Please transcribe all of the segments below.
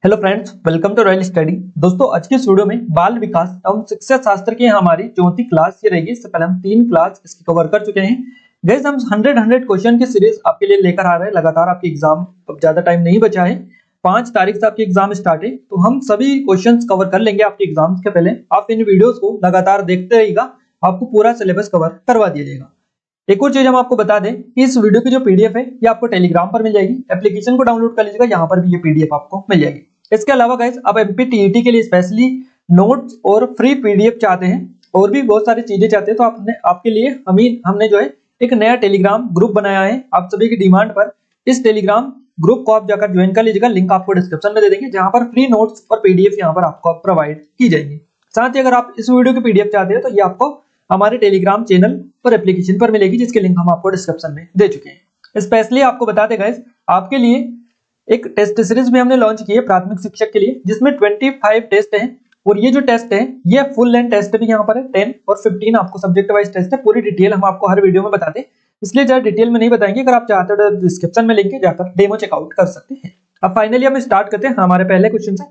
Hello friends, welcome to royal study. दोस्तों, आज के इस वीडियो में बाल विकास एवं शिक्षा शास्त्र की हमारी चौथी क्लास ये रहेगी। इससे पहले हम 3 क्लास इसकी कवर कर चुके हैं। गाइस, हम 100 क्वेश्चन की सीरीज आपके लिए लेकर आ रहे हैं। लगातार आपकी एग्जाम, अब ज्यादा टाइम नहीं बचा है, 5 तारीख से आपकी एग्जाम स्टार्ट है, तो हम सभी क्वेश्चन कवर कर लेंगे आपके एग्जाम के पहले। आप इन वीडियोज को लगातार देखते रहिएगा, आपको पूरा सिलेबस कवर करवा दिया जाएगा। एक और चीज हम आपको बता दें कि इस वीडियो की जो पीडीएफ है ये आपको टेलीग्राम पर मिल जाएगी। एप्लीकेशन को डाउनलोड कर लीजिएगा, यहाँ पर भी ये पीडीएफ आपको मिल जाएगी। इसके अलावा गाइस, आप एमपीटीईटी के लिए स्पेशली नोट्स और फ्री पीडीएफ चाहते हैं और भी बहुत सारी चीजें चाहते हैं, तो आपके लिए हमने जो है एक नया टेलीग्राम ग्रुप बनाया है। आप सभी की डिमांड पर इस टेलीग्राम ग्रुप को आप जाकर ज्वाइन कर लीजिएगा। लिंक आपको डिस्क्रिप्शन में दे देंगे, जहां पर फ्री नोट्स और पीडीएफ यहाँ पर आपको प्रोवाइड की जाएगी। साथ ही अगर आप इस वीडियो की पीडीएफ चाहते हैं तो ये आपको हमारे टेलीग्राम चैनल और एप्लीकेशन पर मिलेगी, जिसके लिंक हम आपको डिस्क्रिप्शन में दे चुके हैं। स्पेशली आपको बता दें गाइस, आपके लिए एक टेस्ट सीरीज भी हमने लॉन्च की है प्राथमिक शिक्षक के लिए, जिसमें 25 टेस्ट हैं। और ये जो टेस्ट है ये फुल लेंथ टेस्ट भी यहाँ पर है। 10 और 15 आपको सब्जेक्ट वाइज टेस्ट है। पूरी डिटेल हम आपको हर वीडियो में बताते हैं, इसलिए ज्यादा डिटेल में नहीं बताएंगे। अगर आप चाहते हो तो डिस्क्रिप्शन में लिंक है, जाकर डेमो चेकआउट कर सकते हैं। अब फाइनली हम स्टार्ट करते हैं हमारे पहले क्वेश्चन से।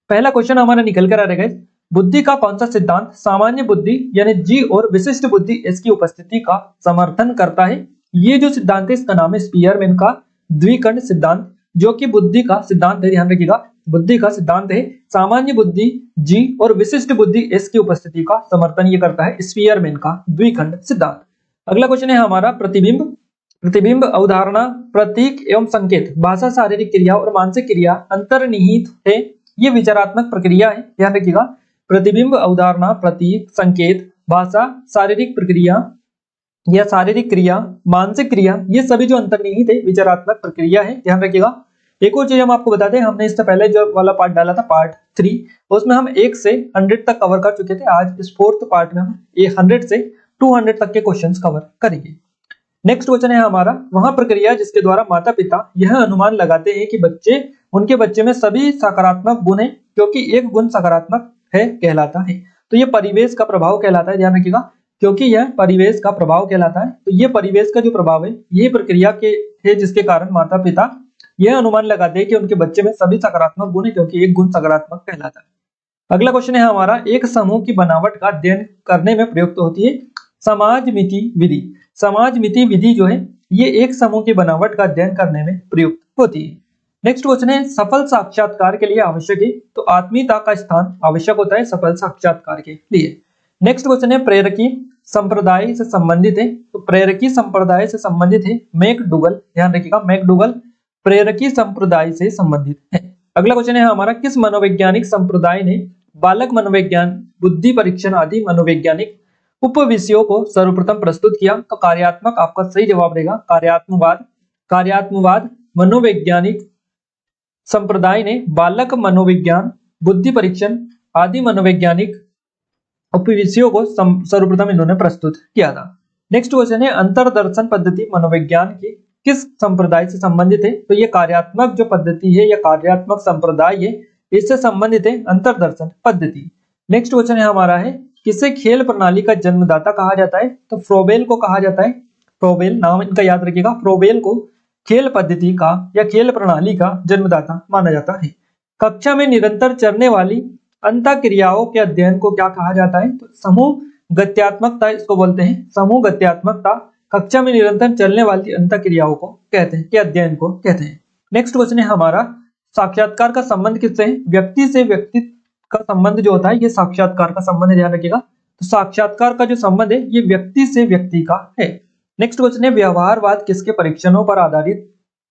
पहला क्वेश्चन हमारा निकल कर आ रहा है, बुद्धि का कौन सा सिद्धांत सामान्य बुद्धि यानी जी और विशिष्ट बुद्धि इसकी उपस्थिति का समर्थन करता है? ये जो सिद्धांत है इसका नाम है स्पीयरमैन का द्विखंड सिद्धांत, जो कि बुद्धि का सिद्धांत है। ध्यान रखिएगा, बुद्धि का सिद्धांत है। सामान्य बुद्धि जी और विशिष्ट बुद्धि इसकी उपस्थिति का समर्थन ये करता है स्पीयरमैन का द्विखंड सिद्धांत। अगला क्वेश्चन है हमारा प्रतिबिंब। प्रतिबिंब अवधारणा, प्रतीक एवं संकेत, भाषा, शारीरिक क्रिया और मानसिक क्रिया अंतर्निहित है। ये विचारात्मक प्रक्रिया है। ध्यान रखिएगा, प्रतिबिंब अवधारणा, प्रतीक, संकेत, भाषा, शारीरिक प्रक्रिया या शारीरिक क्रिया, मानसिक क्रिया, ये सभी जो अंतर्निहित है विचारात्मक प्रक्रिया है। ध्यान रखिएगा। एक और चीज हम आपको बता दें, हमने इससे पहले जो वाला पार्ट डाला था पार्ट 3, उसमें हम 1 से 100 तक कवर कर चुके थे। आज इस 4th पार्ट में हम 100 से 200 तक के क्वेश्चंस कवर करेंगे। नेक्स्ट क्वेश्चन है हमारा, वह प्रक्रिया जिसके द्वारा माता पिता यह अनुमान लगाते हैं कि उनके बच्चे में सभी सकारात्मक गुण है, क्योंकि एक गुण सकारात्मक है कहलाता है। तो ये परिवेश का प्रभाव कहलाता है। ध्यान रखिएगा, क्योंकि यह परिवेश का प्रभाव कहलाता है, तो ये परिवेश का जो प्रभाव है ये प्रक्रिया के है, जिसके कारण माता पिता यह अनुमान लगाते हैं कि उनके बच्चे में सभी सकारात्मक गुण है, क्योंकि एक गुण सकारात्मक कहलाता है। अगला क्वेश्चन है हमारा, एक समूह की बनावट का अध्ययन करने में प्रयुक्त होती है समाजमिति विधि। समाजमिति विधि जो है ये एक समूह की बनावट का अध्ययन करने में प्रयुक्त होती है। नेक्स्ट क्वेश्चन है, सफल साक्षात्कार के लिए आवश्यक है, तो आत्मीयता का स्थान आवश्यक होता है सफल साक्षात्कार के लिए। नेक्स्ट क्वेश्चन है, प्रेरकी संप्रदाय से संबंधित है, तो प्रेरकी संप्रदाय से संबंधित है मैकडूगल। ध्यान रखिएगा, मैकडूगल प्रेरकी संप्रदाय से संबंधित है। अगला क्वेश्चन है हमारा, किस मनोवैज्ञानिक संप्रदाय ने बालक मनोविज्ञान, बुद्धि परीक्षण आदि मनोवैज्ञानिक उपविषयों को सर्वप्रथम प्रस्तुत किया? तो कार्यात्मक आपका सही जवाब रहेगा, कार्यात्मवाद। कार्यात्मवाद मनोवैज्ञानिक संप्रदाय ने बालक मनोविज्ञान, बुद्धि परीक्षण आदि मनोवैज्ञानिक उपविषयों को सर्वप्रथम इन्होंने प्रस्तुत किया था। नेक्स्ट क्वेश्चन है, अंतरदर्शन पद्धति मनोविज्ञान की किस संप्रदाय से संबंधित है? तो ये कार्यात्मक जो पद्धति है या कार्यात्मक संप्रदाय है, इससे संबंधित है अंतरदर्शन पद्धति। नेक्स्ट क्वेश्चन है हमारा है, किसे खेल प्रणाली का जन्मदाता कहा जाता है? तो फ्रोबेल को कहा जाता है। फ्रोबेल नाम इनका याद रखिएगा, फ्रोबेल को खेल पद्धति का या खेल प्रणाली का जन्मदाता माना जाता है। कक्षा में निरंतर चलने वाली अंतःक्रियाओं के अध्ययन को क्या कहा जाता है? तो समूह गत्यात्मकता इसको बोलते हैं। समूह गत्यात्मकता कक्षा में निरंतर चलने वाली अंतःक्रियाओं को कहते हैं, के अध्ययन को कहते हैं। नेक्स्ट क्वेश्चन है हमारा, साक्षात्कार का संबंध किससे है? व्यक्ति से व्यक्ति का संबंध जो होता है ये साक्षात्कार का संबंध है। ध्यान रखिएगा, तो साक्षात्कार का जो संबंध है ये व्यक्ति से व्यक्ति का है। नेक्स्ट क्वेश्चन है, व्यवहारवाद किसके परीक्षणों पर आधारित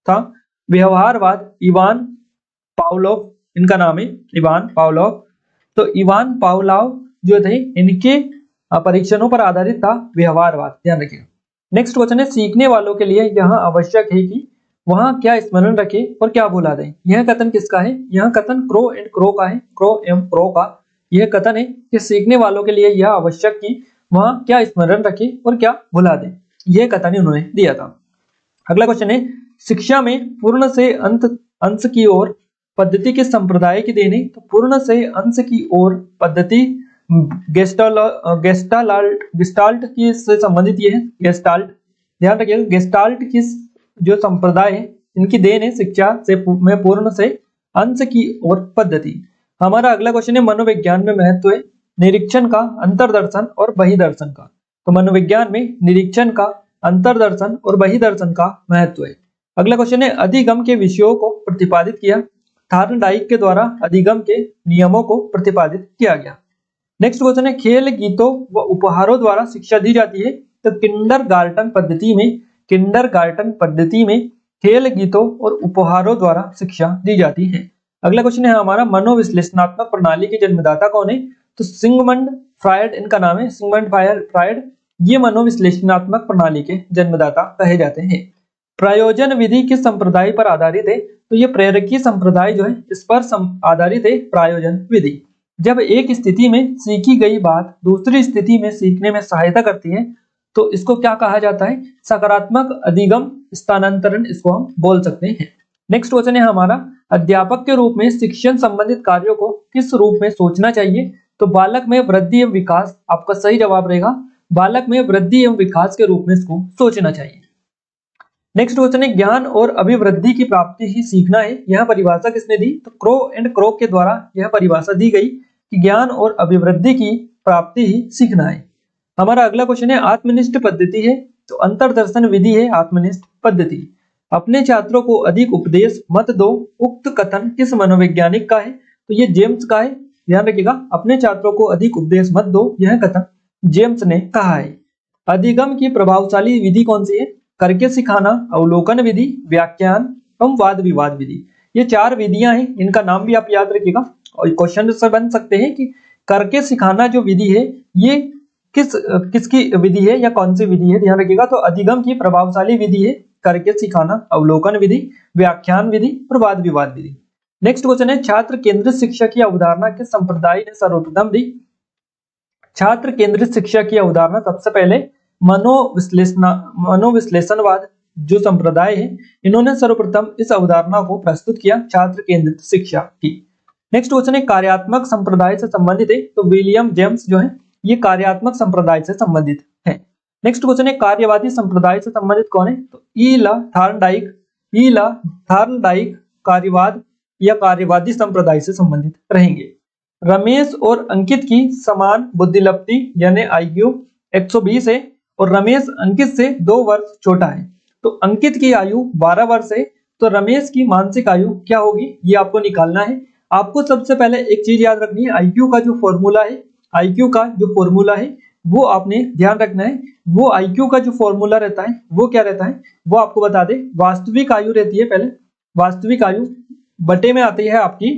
था? व्यवहारवाद इवान पावलोव, इनका नाम है इवान पावलोव। तो इवान पावलोव जो थे इनके परीक्षणों पर आधारित था व्यवहारवाद। ध्यान रखिएगा। नेक्स्ट क्वेश्चन है, सीखने वालों के लिए यह आवश्यक है कि वहां क्या स्मरण रखे और क्या भुला दें? यह कथन किसका है? यह कथन क्रो एंड क्रो का है, क्रो एवं क्रो का यह कथन है कि सीखने वालों के लिए यह आवश्यक कि वहां क्या स्मरण रखे और क्या भुला दें। यह कथन उन्होंने दिया था। अगला क्वेश्चन है, शिक्षा में पूर्ण से अंश की ओर पद्धति के संप्रदाय की देन है? तो पूर्ण से अंश की ओर पद्धति गेस्टाल्ट की से संबंधित ये है, गेस्टाल्ट। ध्यान रखिएगा, गेस्टाल्ट की जो संप्रदाय है इनकी देन है शिक्षा से में पूर्ण से अंश की और पद्धति। हमारा अगला क्वेश्चन है मनोविज्ञान में महत्व है निरीक्षण का, अंतर्दर्शन और बहिर्दर्शन का। तो मनोविज्ञान में निरीक्षण का, अंतर्दर्शन और बहिर्दर्शन का महत्व है। अगला क्वेश्चन है अधिगम के विषयों को प्रतिपादित किया। थॉर्नडाइक के द्वारा अधिगम के नियमों को प्रतिपादित किया गया। नेक्स्ट क्वेश्चन है खेल, गीतों व उपहारों द्वारा शिक्षा दी जाती है। तो किंडरगार्टन पद्धति में खेल, गीतों और उपहारों द्वारा शिक्षा दी जाती है। अगला क्वेश्चन है हमारा मनोविश्लेषणात्मक प्रणाली के जन्मदाता कौन है। तो सिगमंड फ्रायड इनका नाम है, सिगमंड फ्रायड। ये मनोविश्लेषणात्मक प्रणाली के जन्मदाता कहे जाते हैं। प्रयोजन विधि किस संप्रदाय पर आधारित है। तो ये प्रेरकीय संप्रदाय जो है इस पर आधारित है प्रयोजन विधि। जब एक स्थिति में सीखी गई बात दूसरी स्थिति में सीखने में सहायता करती है तो इसको क्या कहा जाता है, सकारात्मक अधिगम स्थानांतरण इसको हम बोल सकते हैं। नेक्स्ट क्वेश्चन है हमारा अध्यापक के रूप में शिक्षण संबंधित कार्यों को किस रूप में सोचना चाहिए। तो बालक में वृद्धि एवं विकास आपका सही जवाब रहेगा, बालक में वृद्धि एवं विकास के रूप में इसको सोचना चाहिए। नेक्स्ट क्वेश्चन है ज्ञान और अभिवृद्धि की प्राप्ति ही सीखना है। यह परिभाषा किसने दी। तो क्रो एंड क्रोक के द्वारा यह परिभाषा दी गई कि ज्ञान और अभिवृद्धि की प्राप्ति ही सीखना है। हमारा अगला क्वेश्चन है आत्मनिष्ठ पद्धति है। तो अंतर्दर्शन विधि है आत्मनिष्ठ पद्धति। अपने छात्रों को अधिक उपदेश मत दो, उक्त कथन किस मनोवैज्ञानिक का है। तो ये जेम्स का है, ध्यान रखिएगा। अपने छात्रों को अधिक उपदेश मत दो, यह कथन जेम्स ने कहा है। अधिगम की प्रभावशाली विधि कौन सी है। करके सिखाना, अवलोकन विधि, व्याख्यान एवं वाद विवाद विधि। ये चार विधियां हैं, इनका नाम भी आप याद रखिएगा और क्वेश्चन से बन सकते हैं कि करके सिखाना जो विधि है ये किसकी विधि है या कौन सी विधि है, ध्यान रखिएगा। तो अधिगम की प्रभावशाली विधि है करके सिखाना, अवलोकन विधि, व्याख्यान विधि और वाद विवाद विधि। नेक्स्ट क्वेश्चन है छात्र केंद्रित शिक्षा की अवधारणा किस संप्रदाय ने सर्वप्रथम दी। छात्र केंद्रित शिक्षा की अवधारणा सबसे पहले मनोविश्लेषणवाद जो संप्रदाय है इन्होंने सर्वप्रथम इस अवधारणा को प्रस्तुत किया, छात्र केंद्रित शिक्षा की। नेक्स्ट क्वेश्चन है कार्यात्मक संप्रदाय से संबंधित है। तो विलियम जेम्स जो है ये कार्यात्मक संप्रदाय से संबंधित है। नेक्स्ट क्वेश्चन है कार्यवादी संप्रदाय से संबंधित कौन है। तो ईला थॉर्नडाइक कार्यवाद या कार्यवादी संप्रदाय से संबंधित रहेंगे। रमेश और अंकित की समान बुद्धिलब्धि यानी IQ 120 है और रमेश अंकित से 2 वर्ष छोटा है। तो अंकित की आयु 12 वर्ष है, तो रमेश की मानसिक आयु क्या होगी ये आपको निकालना है। आपको सबसे पहले एक चीज याद रखनी है, IQ का जो फॉर्मूला है वो आपने ध्यान रखना है। वो IQ का जो फॉर्मूला रहता है वो क्या रहता है वो आपको बता दे। वास्तविक आयु रहती है, पहले वास्तविक आयु बटे में आती है आपकी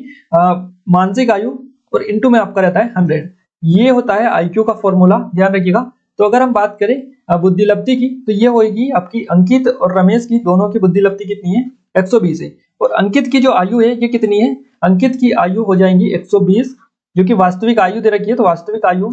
मानसिक आयु और इनटू में आपका रहता है 100। ये होता है IQ का फॉर्मूला, ध्यान रखिएगा। तो अगर हम बात करें बुद्धिलब्धि की तो ये होगी आपकी अंकित और रमेश की दोनों की बुद्धिलब्धि कितनी है 120 है। और अंकित की जो आयु है ये कितनी है, अंकित की आयु हो जाएंगी 120 जो कि वास्तविक आयु दे रखी है। तो वास्तविक आयु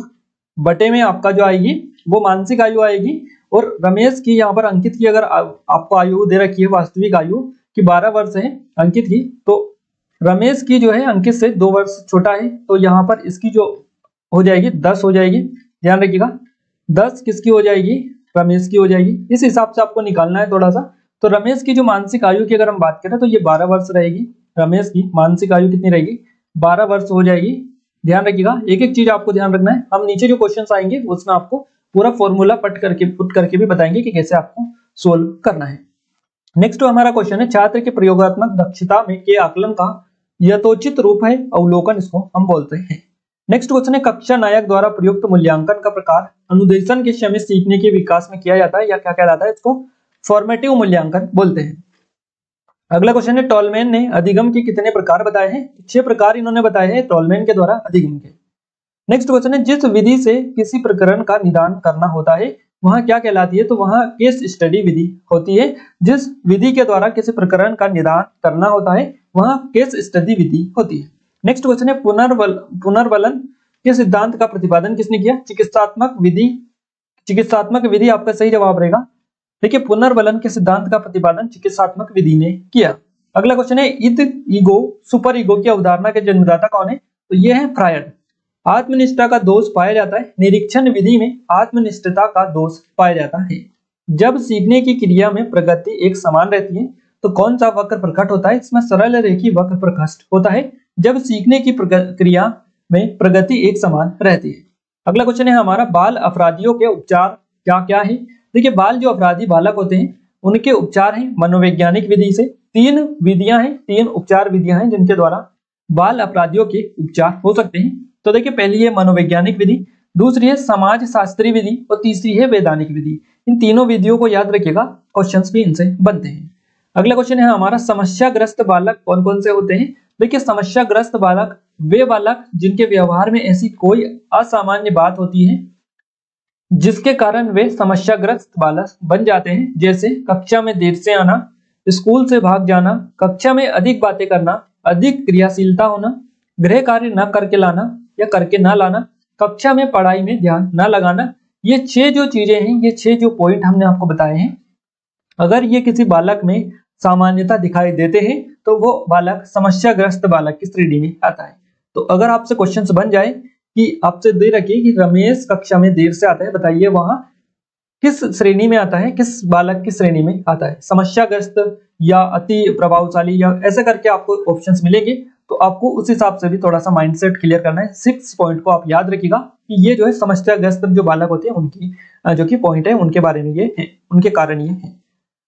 बटे में आपका जो आएगी वो मानसिक आयु आएगी। और रमेश की यहाँ पर अंकित की अगर आपको आयु दे रखी है वास्तविक आयु की 12 वर्ष है अंकित की, तो रमेश की जो है अंकित से 2 वर्ष छोटा है, तो यहाँ पर इसकी जो हो जाएगी 10 हो जाएगी, ध्यान रखिएगा। 10 किसकी हो जाएगी, रमेश की हो जाएगी। इस हिसाब से आपको निकालना है थोड़ा सा। तो रमेश की जो मानसिक आयु की अगर हम बात करें तो ये 12 वर्ष रहेगी। रमेश की मानसिक आयु कितनी रहेगी 12 वर्ष हो जाएगी, ध्यान रखिएगा। एक एक चीज आपको ध्यान रखना है। हम नीचे जो क्वेश्चन आएंगे उसमें आपको पूरा फॉर्मूला पुट करके भी बताएंगे कि कैसे आपको सोल्व करना है। नेक्स्ट हमारा क्वेश्चन है छात्र के प्रयोगात्मक दक्षता में के आकलन का यथोचित रूप है अवलोकन, इसको हम बोलते हैं। नेक्स्ट क्वेश्चन है कक्षा नायक द्वारा प्रयुक्त मूल्यांकन का प्रकार अनुदेशन के समय सीखने के विकास में किया जाता है या क्या कहलाता है, इसको फॉर्मेटिव मूल्यांकन बोलते हैं। अगला क्वेश्चन है टॉलमैन ने अधिगम के कितने प्रकार बताए हैं। 6 प्रकार इन्होंने बताए हैं टॉलमैन के द्वारा अधिगम के। नेक्स्ट क्वेश्चन है जिस विधि से किसी प्रकरण का निदान करना होता है वहां क्या कहलाती है। तो वहां केस स्टडी विधि होती है। जिस विधि के द्वारा किसी प्रकरण का निदान करना होता है वहां केस स्टडी विधि होती है। नेक्स्ट क्वेश्चन है पुनर्बलन के सिद्धांत का प्रतिपादन किसने किया। चिकित्सात्मक विधि आपका सही जवाब रहेगा। देखिए पुनर्बलन के सिद्धांत का प्रतिपादन चिकित्सात्मक विधि ने किया। अगला क्वेश्चन है ईद ईगो सुपर ईगो की अवधारणा के जन्मदाता कौन है। तो ये है फ्रायड। आत्मनिष्ठता का दोष पाया जाता है निरीक्षण विधि में, आत्मनिष्ठता का दोष पाया जाता है जब सीखने की क्रिया में प्रगति एक समान रहती है तो कौन सा वक्र प्रकट होता है? इसमें सरल रेखीय वक्र प्रकट होता है जब सीखने की प्रक्रिया में प्रगति एक समान रहती है। अगला क्वेश्चन है हमारा, बाल अपराधियों के उपचार क्या क्या है? देखिए, बाल जो अपराधी बालक होते हैं उनके उपचार हैं मनोवैज्ञानिक विधि से। 3 विधियां हैं, 3 उपचार विधियां हैं जिनके द्वारा बाल अपराधियों के उपचार हो सकते हैं। तो देखिए, पहली है मनोवैज्ञानिक विधि, दूसरी है समाज शास्त्री विधि और तीसरी है वैधानिक विधि। इन तीनों विधियों को याद रखिएगा, क्वेश्चंस भी इनसे बनते हैं। अगला क्वेश्चन है हमारा, समस्याग्रस्त बालक कौन कौन से होते हैं? देखिए, समस्याग्रस्त बालक वे बालक जिनके व्यवहार में ऐसी कोई असामान्य बात होती है जिसके कारण वे समस्याग्रस्त बालक बन जाते हैं, जैसे कक्षा में देर से आना, स्कूल से भाग जाना, कक्षा में अधिक बातें करना, अधिक क्रियाशीलता होना, गृह कार्य न करके लाना या करके ना लाना, कक्षा में पढ़ाई में ध्यान न लगाना। ये 6 जो चीजें हैं, ये 6 जो पॉइंट हमने आपको बताए हैं, अगर ये किसी बालक में सामान्यता दिखाई देते हैं तो वो बालक समस्याग्रस्त बालक की श्रेणी में आता है। तो अगर आपसे क्वेश्चन बन जाए कि आपसे दे रखिए कि रमेश कक्षा में देर से आता है, बताइए वहां किस श्रेणी में आता है, किस बालक की श्रेणी में आता है, समस्याग्रस्त या अति प्रभावशाली या ऐसे करके आपको ऑप्शंस मिलेंगे। तो आपको उस हिसाब से भी थोड़ा सा माइंडसेट क्लियर करना है। 6 पॉइंट को आप याद रखिएगा कि ये जो है समस्याग्रस्त जो बालक होते हैं उनकी जो कि पॉइंट है उनके बारे में ये है, उनके कारण ये है।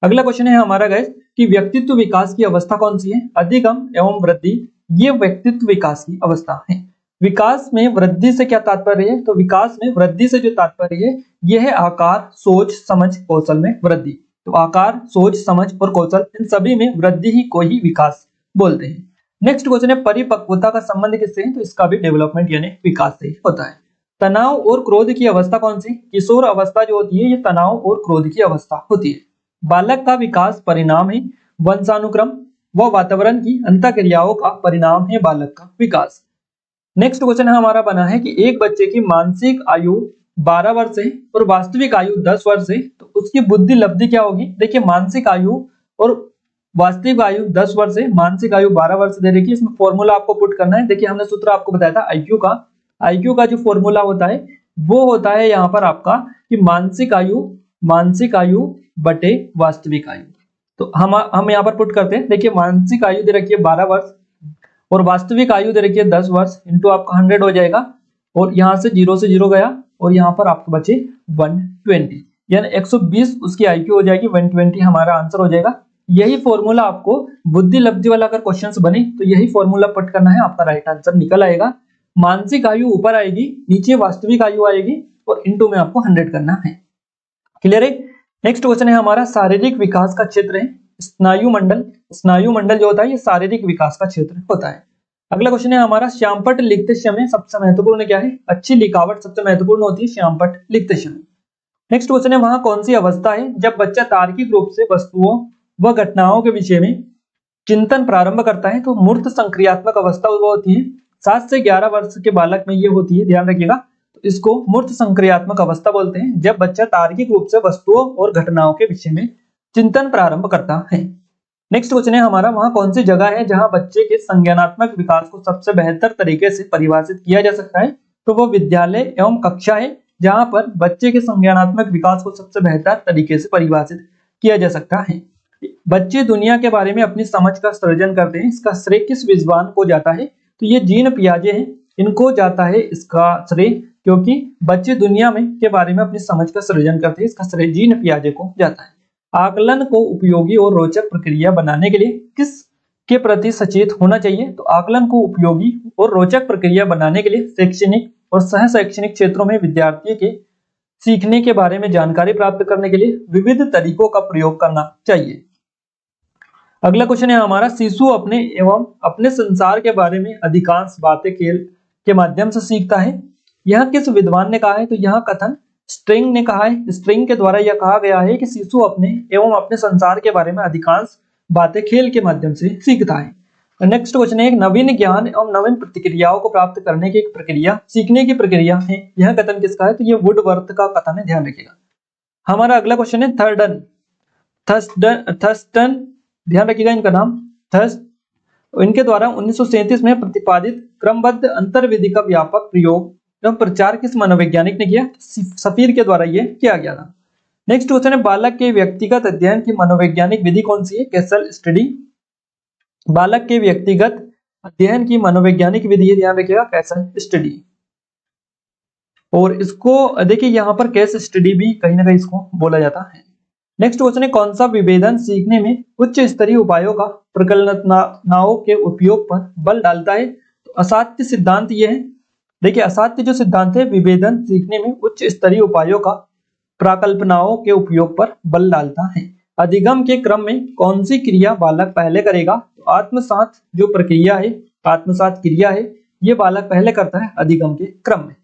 अगला क्वेश्चन है हमारा गाइस कि व्यक्तित्व विकास की अवस्था कौन सी है? अधिगम एवं वृद्धि, ये व्यक्तित्व विकास की अवस्था है। विकास में वृद्धि से क्या तात्पर्य है? तो विकास में वृद्धि से जो तात्पर्य है यह है आकार, सोच, समझ, कौशल में वृद्धि। तो आकार, सोच, समझ और कौशल, इन सभी में वृद्धि ही को ही विकास बोलते हैं। नेक्स्ट क्वेश्चन है, परिपक्वता का संबंध किससे है? तो इसका भी डेवलपमेंट यानी विकास से ही होता है। तनाव और क्रोध की अवस्था कौन सी? किशोर अवस्था जो होती है ये तनाव और क्रोध की अवस्था होती है। बालक का विकास परिणाम है वंशानुक्रम व वातावरण की अंतःक्रियाओं का परिणाम है बालक का विकास। नेक्स्ट क्वेश्चन हमारा बना है कि एक बच्चे की मानसिक आयु 12 वर्ष है और वास्तविक आयु 10 वर्ष है, तो उसकी बुद्धि लब्धि क्या होगी? देखिए, मानसिक आयु और वास्तविक आयु 10 वर्ष है, मानसिक आयु 12 वर्ष दे रखी है। इसमें फॉर्मूला आपको पुट करना है। देखिए, हमने सूत्र आपको बताया था आईक्यू का जो फॉर्मूला होता है वो होता है यहाँ पर आपका कि मानसिक आयु बटे वास्तविक आयु। तो हम यहाँ पर पुट करते हैं। देखिए, मानसिक आयु दे रखी है 12 वर्ष और वास्तविक आयु दे रखी है 10 वर्ष, इंटू आपका 100 हो जाएगा और यहाँ से 0 से 0 गया और यहाँ पर आपको बचे 120, यानी 120 उसकी आईक्यू हो जाएगी, 120 हमारा आंसर हो जाएगा। यही फॉर्मूला आपको बुद्धि लब्धि वाला अगर क्वेश्चंस बने तो यही फॉर्मूला पुट करना है, आपका राइट आंसर निकल आएगा। मानसिक आयु ऊपर आएगी, नीचे वास्तविक आयु आएगी और इंटू में आपको 100 करना है। क्लियर है? नेक्स्ट क्वेश्चन है हमारा, शारीरिक विकास का क्षेत्र है स्नायु मंडल जो होता है ये शारीरिक विकास का क्षेत्र होता है। अगला क्वेश्चन है हमारा, श्यामपट्ट लिखते समय सबसे महत्वपूर्ण क्या है? अच्छी लिखावट सबसे महत्वपूर्ण होती है श्यामपट्ट लिखते समय। नेक्स्ट क्वेश्चन है, वहां कौन सी अवस्था है जब बच्चा तार्किक रूप से वस्तुओं व घटनाओं के विषय में चिंतन प्रारंभ करता है? तो मूर्त संक्रियात्मक अवस्था वो होती है 7 से 11 वर्ष के बालक में ये होती है, ध्यान रखिएगा। तो इसको मूर्त संक्रियात्मक अवस्था बोलते हैं, जब बच्चा तार्किक रूप से वस्तुओं और घटनाओं के विषय में चिंतन प्रारंभ करता है। नेक्स्ट क्वेश्चन है हमारा, वहां कौन सी जगह है जहां बच्चे के संज्ञानात्मक विकास को सबसे बेहतर तरीके से परिभाषित किया जा सकता है? तो वो विद्यालय एवं कक्षा है जहां पर बच्चे के संज्ञानात्मक विकास को सबसे बेहतर तरीके से परिभाषित किया जा सकता है। बच्चे दुनिया के बारे में अपनी समझ का सृजन करते हैं, इसका श्रेय किस विद्वान को जाता है? तो ये जीन पियाजे हैं, इनको जाता है इसका श्रेय, क्योंकि बच्चे दुनिया में के बारे में अपनी समझ का सृजन करते हैं, इसका श्रेय जीन पियाजे को जाता है। आकलन को उपयोगी और रोचक प्रक्रिया बनाने के लिए किस के प्रति सचेत होना चाहिए? तो आकलन को उपयोगी और रोचक प्रक्रिया बनाने के लिए शैक्षणिक और सह शैक्षणिक क्षेत्रों में विद्यार्थी के सीखने के बारे में जानकारी प्राप्त करने के लिए विविध तरीकों का प्रयोग करना चाहिए। अगला क्वेश्चन है हमारा, शिशु अपने एवं अपने संसार के बारे में अधिकांश बातें खेल के माध्यम से सीखता है, यह किस विद्वान ने कहा है? तो यह कथन स्ट्रिंग ने कहा है। स्ट्रिंग के द्वारा यह कहा गया है कि शिशु अपने एवं अपने संसार के बारे में अधिकांश बातें खेल के माध्यम से सीखता है। नेक्स्ट क्वेश्चन है, नवीन ज्ञान एवं नवीन प्रतिक्रियाओं को प्राप्त करने की एक प्रक्रिया सीखने की प्रक्रिया है, यह कथन किसका है? तो यह वुडवर्थ का कथन है, ध्यान रखिएगा। हमारा अगला क्वेश्चन है थर्स्टन, ध्यान रखिएगा इनका नाम थर्स्ट। इनके द्वारा 1937 में प्रतिपादित क्रमबद्ध अंतर्विधि का व्यापक प्रयोग एवं प्रचार किस मनोवैज्ञानिक ने किया? सफीर के द्वारा ये किया गया था। नेक्स्ट क्वेश्चन है बालक के व्यक्तिगत अध्ययन की मनोवैज्ञानिक विधि कौन सी है? Castle study. बालक के व्यक्तिगत अध्ययन की मनोवैज्ञानिक विधि है, ध्यान रखिएगा, केसल स्टडी। और इसको देखिए यहाँ पर केस स्टडी भी कहीं ना कहीं इसको बोला जाता है। नेक्स्ट क्वेश्चन है कौन सा विभेदन सीखने में उच्च स्तरीय उपायों का प्रकल्पनाओं के उपयोग पर बल डालता है? तो असाध्य सिद्धांत ये है। देखिए असाध्य जो सिद्धांत है विभेदन सीखने में उच्च स्तरीय उपायों का प्रकल्पनाओं के उपयोग पर बल डालता है। अधिगम के क्रम में कौन सी क्रिया बालक पहले करेगा? तो आत्मसात जो प्रक्रिया है, आत्मसात क्रिया है, ये बालक पहले करता है अधिगम के क्रम में।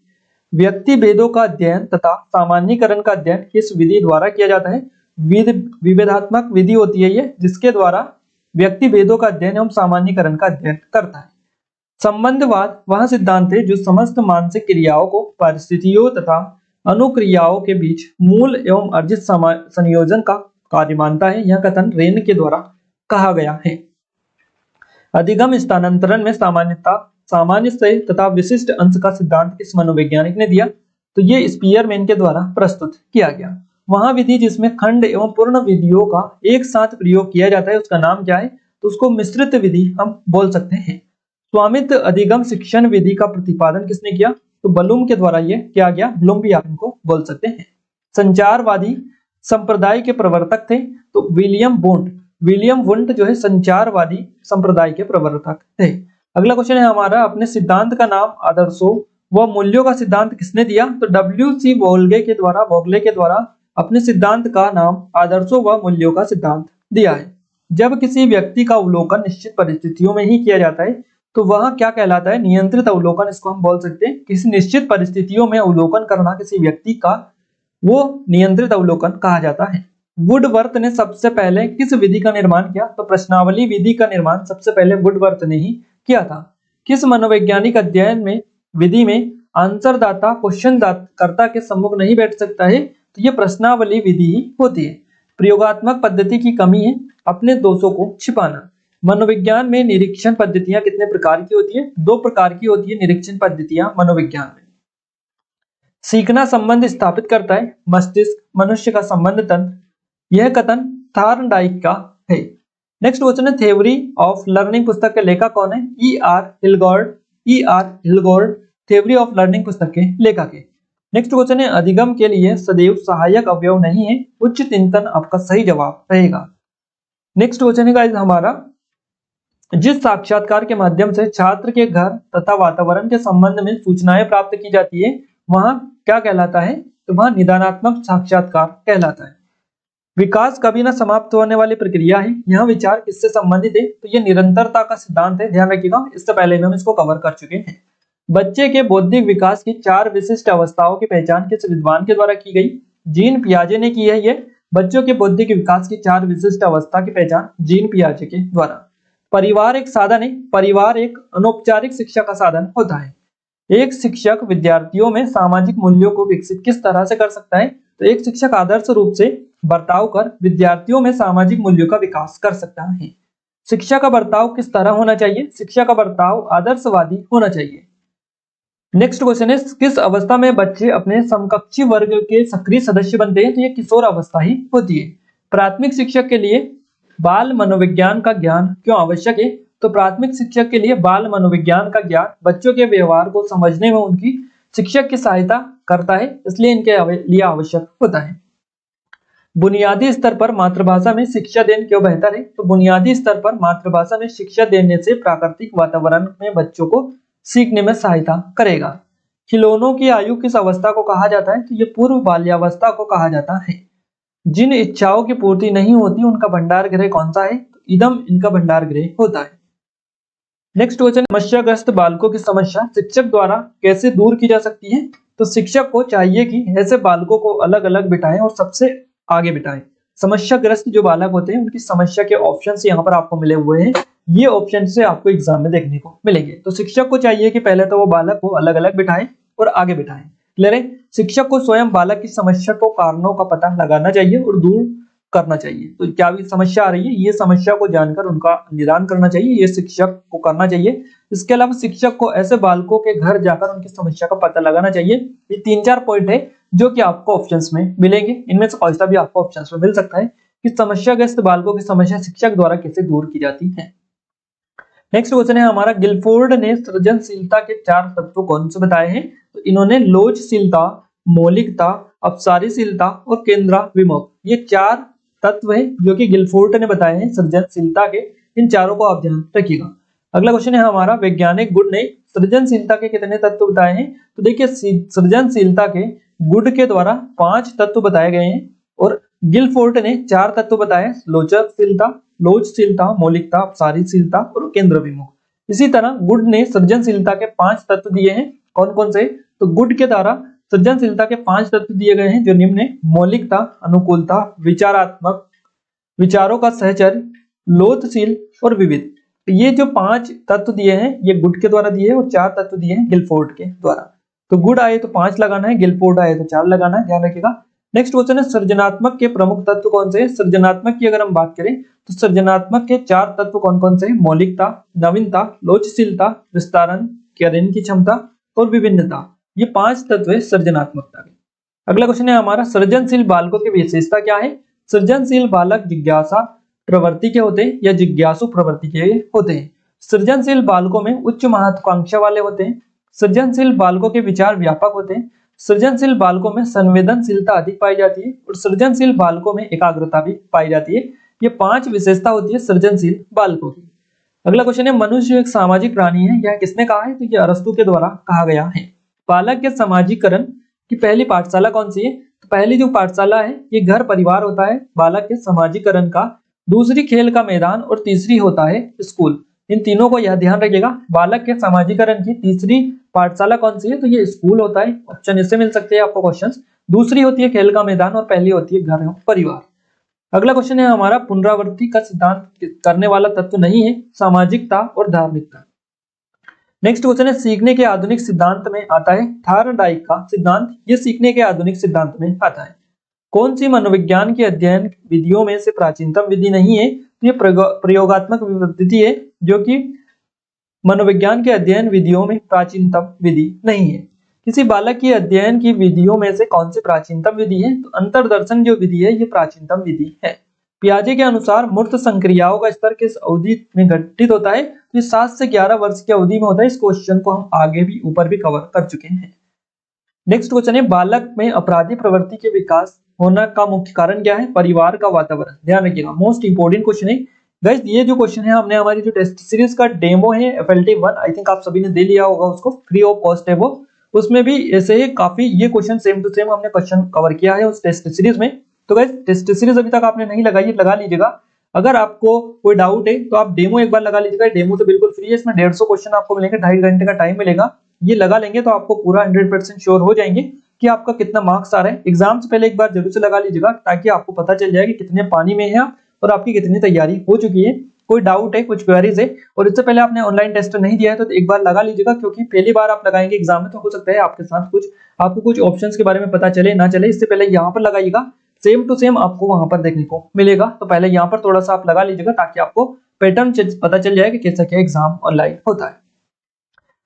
व्यक्ति भेदों का अध्ययन तथा सामान्यीकरण का अध्ययन किस विधि द्वारा किया जाता है? विभेदात्मक विधि होती है ये, जिसके द्वारा व्यक्ति भेदों का अध्ययन एवं सामान्यीकरण का अध्ययन करता है। संबंधवाद वह सिद्धांत है जो समस्त मानसिक क्रियाओं को परिस्थितियों तथा अनुक्रियाओं के बीच मूल एवं अर्जित संयोजन का कार्य मानता है। यह कथन रेन के द्वारा कहा गया है। अधिगम स्थानांतरण में सामान्य से तथा विशिष्ट अंश का सिद्धांत किस मनोवैज्ञानिक ने दिया? तो ये स्पीयरमैन के द्वारा प्रस्तुत किया गया। वहां विधि जिसमें खंड एवं पूर्ण विधियों का एक साथ प्रयोग किया जाता है उसका नाम क्या है? तो उसको मिश्रित विधि हम बोल सकते हैं। स्वामित्व अधिगम शिक्षण विधि का प्रतिपादन किसने किया? तो ब्लूम के द्वारा ये किया गया। ब्लूम भी आप इनको बोल सकते हैं। संचारवादी संप्रदाय के प्रवर्तक थे? तो विलियम वुंट जो है संचारवादी संप्रदाय के प्रवर्तक थे। अगला क्वेश्चन है हमारा अपने सिद्धांत का नाम आदर्शों व मूल्यों का सिद्धांत किसने दिया? तो डब्ल्यू.सी. वोगले के द्वारा अपने सिद्धांत का नाम आदर्शों व मूल्यों का सिद्धांत दिया है। जब किसी व्यक्ति का अवलोकन निश्चित परिस्थितियों में ही किया जाता है तो वह क्या कहलाता है? नियंत्रित अवलोकन इसको हम बोल सकते हैं। किसी निश्चित परिस्थितियों में अवलोकन करना किसी व्यक्ति का वो नियंत्रित अवलोकन कहा जाता है। वुडवर्थ ने सबसे पहले किस विधि का निर्माण किया? तो प्रश्नावली विधि का निर्माण सबसे पहले वुडवर्थ ने ही किया था। किस मनोवैज्ञानिक अध्ययन में विधि में आंसरदाता क्वेश्चन कर्ता के सम्मुख नहीं बैठ सकता है? तो ये प्रश्नावली विधि ही होती है। प्रयोगात्मक पद्धति की कमी है अपने दोषों को छिपाना। मनोविज्ञान में निरीक्षण पद्धतियां कितने प्रकार की होती है? 2 प्रकार की होती है निरीक्षण पद्धतियां मनोविज्ञान में। सीखना संबंध स्थापित करता है मस्तिष्क मनुष्य का संबंध तंत्र। यह कथन थॉर्नडाइक का है। नेक्स्ट क्वेश्चन है थ्योरी ऑफ लर्निंग पुस्तक के लेखक कौन है? E.R. हिलगोर्ड थ्योरी ऑफ लर्निंग पुस्तक के लेखक है। नेक्स्ट क्वेश्चन है अधिगम के लिए सदैव सहायक अवयव नहीं है, उच्च चिंतन आपका सही जवाब रहेगा। नेक्स्ट क्वेश्चन है गाइस हमारा जिस साक्षात्कार के माध्यम से छात्र के घर तथा वातावरण के संबंध में सूचनाएं प्राप्त की जाती है वहां क्या कहलाता है? तो वहां निदानात्मक साक्षात्कार कहलाता है। विकास कभी ना समाप्त होने वाली प्रक्रिया है। यह विचार किससे संबंधित है? तो ये निरंतरता का सिद्धांत है, ध्यान रखिएगा। इससे पहले भी हम इसको कवर कर चुके हैं। बच्चे के बौद्धिक विकास की 4 विशिष्ट अवस्थाओं की पहचान किस विद्वान के द्वारा की गई? जीन पियाजे ने की है। ये बच्चों के बौद्धिक विकास की 4 विशिष्ट अवस्था की पहचान जीन पियाजे के द्वारा। परिवार एक साधन है। परिवार एक अनौपचारिक शिक्षा का साधन होता है। एक शिक्षक विद्यार्थियों में सामाजिक मूल्यों को विकसित किस तरह से कर सकता है? तो एक शिक्षक आदर्श रूप से बर्ताव कर विद्यार्थियों में सामाजिक मूल्यों का विकास कर सकता है। शिक्षा का बर्ताव किस तरह होना चाहिए? शिक्षा का बर्ताव आदर्शवादी होना चाहिए। नेक्स्ट क्वेश्चन है किस अवस्था में बच्चे अपने समकक्षी वर्ग के सक्रिय सदस्य बनते हैं? तो ये किशोर अवस्था ही होती है। प्राथमिक शिक्षक के लिए बाल मनोविज्ञान का ज्ञान क्यों आवश्यक है? तो प्राथमिक शिक्षक के लिए बाल मनोविज्ञान का ज्ञान बच्चों के व्यवहार को समझने में उनकी शिक्षक की सहायता करता है, इसलिए इनके लिए आवश्यक होता है। बुनियादी स्तर पर मातृभाषा में शिक्षा देना क्यों बेहतर है? तो बुनियादी स्तर पर मातृभाषा में शिक्षा देने से प्राकृतिक वातावरण में बच्चों को सीखने में सहायता करेगा। खिलौनों की आयु किस अवस्था को कहा जाता है? तो ये पूर्व बाल्यावस्था को कहा जाता है। जिन इच्छाओं की पूर्ति नहीं होती उनका भंडार गृह कौन सा है? तो इदम इनका भंडार गृह होता है। नेक्स्ट क्वेश्चन समस्याग्रस्त बालकों की समस्या शिक्षक द्वारा कैसे दूर की जा सकती है? तो शिक्षक को चाहिए कि ऐसे बालकों को अलग अलग बिठाएं और सबसे आगे बिठाएं। समस्याग्रस्त जो बालक होते हैं उनकी समस्या के ऑप्शंस यहाँ पर आपको मिले हुए हैं। ये ऑप्शन से आपको एग्जाम में देखने को मिलेंगे। तो शिक्षक को चाहिए कि पहले तो वो बालक को अलग अलग बिठाएं और आगे बिठाएं। क्लियर है? शिक्षक को स्वयं बालक की समस्या को कारणों का पता लगाना चाहिए और दूर करना चाहिए। तो क्या भी समस्या आ रही है ये समस्या को जानकर उनका निदान करना चाहिए, ये शिक्षक को करना चाहिए। इसके अलावा शिक्षक को ऐसे बालकों के घर जाकर उनकी समस्या का पता लगाना चाहिए। ये 3-4 पॉइंट है जो कि आपको ऑप्शंस में मिलेंगे। इनमें से कोई सा भी आपको ऑप्शंस में मिल सकता है कि समस्याग्रस्त बालकों की समस्या शिक्षक द्वारा कैसे दूर की जाती है। नेक्स्ट क्वेश्चन है हमारा, गिलफोर्ड ने सृजनशीलता के 4 तत्व कौन से बताए हैं? तो इन्होंने लोचशीलता, मौलिकता, अपसारीशीलता और केंद्राभिमुख, ये 4 तत्व है जो कि गिलफोर्ड ने बताए हैं सृजनशीलता के। इन चारों को आप ध्यान रखिएगा। अगला क्वेश्चन है हमारा, वैज्ञानिक गुड ने सृजनशीलता के कितने तत्व बताए हैं? तो देखिए सृजनशीलता के गुड के द्वारा 5 तत्व बताए गए हैं और गिलफोर्ड ने 4 तत्व बताए, लोचशीलता, मौलिकता, अपसारीशीलता और केंद्राभिमुख। इसी तरह गुड ने सृजनशीलता के 5 तत्व दिए हैं। कौन कौन से? तो गुड के द्वारा सृजनशीलता के 5 तत्व दिए गए हैं जो निम्न है: मौलिकता, अनुकूलता, विचारात्मक, विचारों का सहचर्य, लोचशील और विविध। ये जो 5 तत्व दिए हैं ये गुड के द्वारा दिए हैं और 4 तत्व दिए हैं गिलफोर्ड के द्वारा। तो गुड आए तो 5 लगाना है, गिलफोर्ड आए तो 4 लगाना है, ध्यान रखिएगा। नेक्स्ट क्वेश्चन है, सृजनात्मक के प्रमुख तत्व कौन से हैं? सृजनात्मक की अगर हम बात करें तो सृजनात्मक के 4 तत्व कौन कौन से हैं? मौलिकता, नवीनता, लोचशीलता, विस्तारण, करने की क्षमता और विभिन्नता। ये 5 तत्व है सृजनात्मकता के। अगला क्वेश्चन है हमारा, सृजनशील बालकों की विशेषता क्या है? सृजनशील बालक जिज्ञासा प्रवृत्ति के होते हैं या जिज्ञासु प्रवृत्ति के होते हैं। सृजनशील बालकों में उच्च महत्वाकांक्षा वाले होते हैं। सृजनशील बालकों के विचार व्यापक होते हैं। सृजनशील बालकों में संवेदनशीलता अधिक पाई जाती है और सृजनशील बालकों में एकाग्रता भी पाई जाती है। ये 5 विशेषता होती है सृजनशील बालकों की। अगला क्वेश्चन है, मनुष्य एक सामाजिक प्राणी है, यह किसने कहा है? तो ये अरस्तु के द्वारा कहा गया है। बालक के समाजीकरण की पहली पाठशाला कौन सी है? तो पहली जो पाठशाला है ये घर परिवार होता है बालक के समाजीकरण का, दूसरी खेल का मैदान और तीसरी होता है स्कूल। इन तीनों को यह ध्यान रखिएगा। बालक के समाजीकरण की तीसरी पाठशाला कौन सी है? तो ये स्कूल होता है। ऑप्शन इससे मिल सकते हैं आपको क्वेश्चंस। दूसरी होती है खेल का मैदान और पहली होती है घर परिवार। अगला क्वेश्चन है हमारा, पुनरावृत्ति का सिद्धांत करने वाला तत्व नहीं है, सामाजिकता और धार्मिकता। नेक्स्ट क्वेश्चन है, सीखने के आधुनिक सिद्धांत में आता है थार्नडाइक का सिद्धांत। ये सीखने के आधुनिक सिद्धांत में आता है। कौन सी मनोविज्ञान की अध्ययन विधियों में से प्राचीनतम विधि नहीं है? तो ये प्रयोगात्मक विधि है जो कि मनोविज्ञान के अध्ययन विधियों में प्राचीनतम विधि नहीं है। किसी बालक की अध्ययन की विधियों में से कौन सी प्राचीनतम विधि है? तो अंतर्दर्शन जो विधि है ये प्राचीनतम विधि है। पियाजे के अनुसार मूर्त संक्रियाओं का स्तर किस अवधि में घटित होता है? तो 7 से 11 वर्ष की अवधि में होता है। इस क्वेश्चन को हम आगे भी ऊपर भी कवर कर चुके हैं। नेक्स्ट क्वेश्चन है, बालक में अपराधी प्रवृत्ति के विकास होना का मुख्य कारण क्या है? परिवार का वातावरण। ध्यान रखिएगा, मोस्ट इंपोर्टेंट क्वेश्चन है गाइस। ये जो क्वेश्चन है हमने हमारी जो टेस्ट सीरीज का डेमो है FLT 1, आई थिंक आप सभी ने दे लिया होगा उसको, फ्री ऑफ कॉस्ट है वो। उसमें भी ऐसे ही काफी ये क्वेश्चन सेम टू सेम हमने क्वेश्चन कवर किया है उस टेस्ट सीरीज में। तो गाइस टेस्ट सीरीज अभी तक आपने नहीं लगाई, लगा लीजिएगा। अगर आपको कोई डाउट है तो आप डेमो एक बार लगा लीजिएगा। डेमो तो बिल्कुल फ्री है, इसमें 150 क्वेश्चन आपको मिलेंगे, 2.5 घंटे का टाइम मिलेगा। ये लगा लेंगे तो आपको पूरा 100% श्योर हो जाएंगे कि आपका कितना मार्क्स आ रहा है। एग्जाम से पहले एक बार जरूर से लगा लीजिएगा ताकि आपको पता चल जाए कि कितने पानी में है और आपकी कितनी तैयारी हो चुकी है। कोई डाउट है, कुछ क्वेरीज है और इससे पहले आपने ऑनलाइन टेस्ट नहीं दिया है तो एक बार लगा लीजिएगा, क्योंकि पहली बार आप लगाएंगे एग्जाम में तो हो सकता है आपके साथ आपको कुछ ऑप्शंस के बारे में पता चले ना चले। इससे पहले यहाँ पर लगाइएगा, सेम टू सेम आपको वहां पर देखने को मिलेगा। तो पहले यहाँ पर थोड़ा सा आप लगा लीजिएगा ताकि आपको पैटर्न पता चल जाए कि कैसा क्या एग्जाम ऑनलाइन होता है।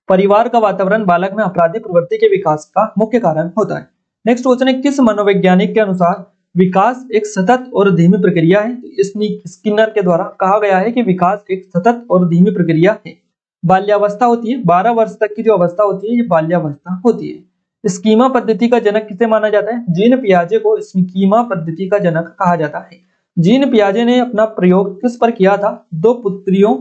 परिवार का वातावरण बालक में अपराधी प्रवृत्ति के विकास का मुख्य कारण होता है। नेक्स्ट क्वेश्चन है, किस मनोवैज्ञानिक के अनुसार विकास एक सतत और धीमी प्रक्रिया है? स्किनर के द्वारा कहा गया है कि विकास एक सतत और धीमी प्रक्रिया है। बाल्यावस्था होती है, 12 वर्ष तक की जो अवस्था होती है ये बाल्यावस्था होती है। स्कीमा पद्धति का जनक किसे माना जाता है? जीन पियाजे को स्कीमा पद्धति का जनक कहा जाता है। जीन पियाजे ने अपना प्रयोग किस पर किया था? 2 पुत्रियों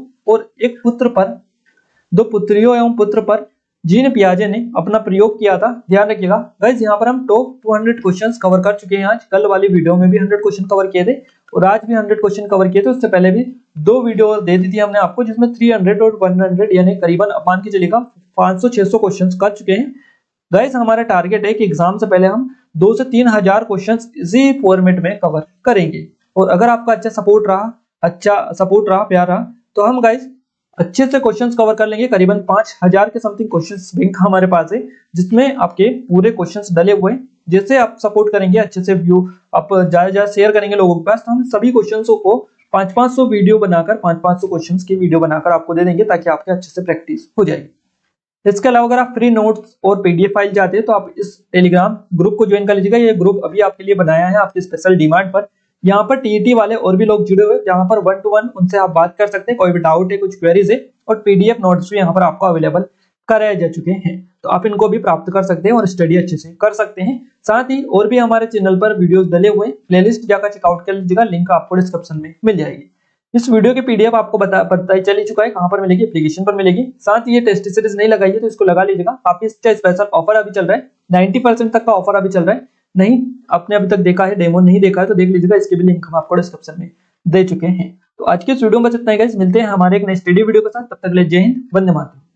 एवं पुत्र पर जीन पियाजे ने अपना प्रयोग किया था। ध्यान रखिएगा गाइस, यहाँ पर हम टॉप 200 क्वेश्चंस कवर कर चुके हैं। आज कल वाली वीडियो में भी 100 क्वेश्चन कवर किए थे और आज भी 100 क्वेश्चन कवर किए थे। उससे पहले भी 2 वीडियो दे दी थी हमने आपको जिसमें 300 और 100 यानी करीबन मान के चलिएगा 500-600 क्वेश्चन कर चुके हैं। गाइस हमारा टारगेट है कि एग्जाम से पहले हम 2 से 3 हजार क्वेश्चन इसी फॉर्मेट में कवर करेंगे। और अगर आपका अच्छा सपोर्ट रहा, प्यार रहा, तो हम गाइस अच्छे से क्वेश्चंस कवर कर लेंगे। करीबन 5000 के समथिंग क्वेश्चंस बैंक हमारे पास है जिसमें आपके पूरे क्वेश्चंस डले हुए हैं। जैसे आप सपोर्ट करेंगे, अच्छे से व्यू आप ज्यादा शेयर करेंगे लोगों के पास, तो हम सभी क्वेश्चंस को 500-500 वीडियो बनाकर 500-500 क्वेश्चंस की वीडियो बनाकर आपको दे देंगे ताकि आपके अच्छे से प्रैक्टिस हो जाएगी। इसके अलावा अगर आप फ्री नोट्स और पीडीएफ फाइल चाहते हैं तो आप इस टेलीग्राम ग्रुप को ज्वाइन कर लीजिएगा। ये ग्रुप अभी आपके लिए बनाया है आपकी स्पेशल डिमांड पर। यहाँ पर टीईटी वाले और भी लोग जुड़े हुए हैं, जहाँ पर 1 to 1 उनसे आप बात कर सकते हैं, कोई भी डाउट है, कुछ क्वेरीज है, और पीडीएफ नोट्स भी यहाँ पर आपको अवेलेबल कराए जा चुके हैं, तो आप इनको भी प्राप्त कर सकते हैं और स्टडी अच्छे से कर सकते हैं। साथ ही और भी हमारे चैनल पर वीडियोस डले हुए हैं, प्लेलिस्ट जाकर चेकआउट कर लीजिएगा, लिंक आपको डिस्क्रिप्शन में मिल पीडीएफ इस वीडियो की पीडीएफ आपको पता ही चल ही चुका है कहां पर मिलेगी, एप्लीकेशन पर मिलेगी। साथ ही ये टेस्ट सीरीज नहीं लगाई है तो इसको लगा लीजिएगा, काफी अच्छा स्पेशल ऑफर अभी चल रहा है, 90% तक का ऑफर अभी चल रहा है। नहीं आपने अभी तक देखा है, डेमो नहीं देखा है तो देख लीजिएगा, इसके भी लिंक हम आपको डिस्क्रिप्शन में दे चुके हैं। तो आज के इस वीडियो में बस इतना ही गाइस, मिलते हैं हमारे एक नए स्टडी वीडियो के साथ, तब तक के लिए जय हिंद, वंदे मातरम।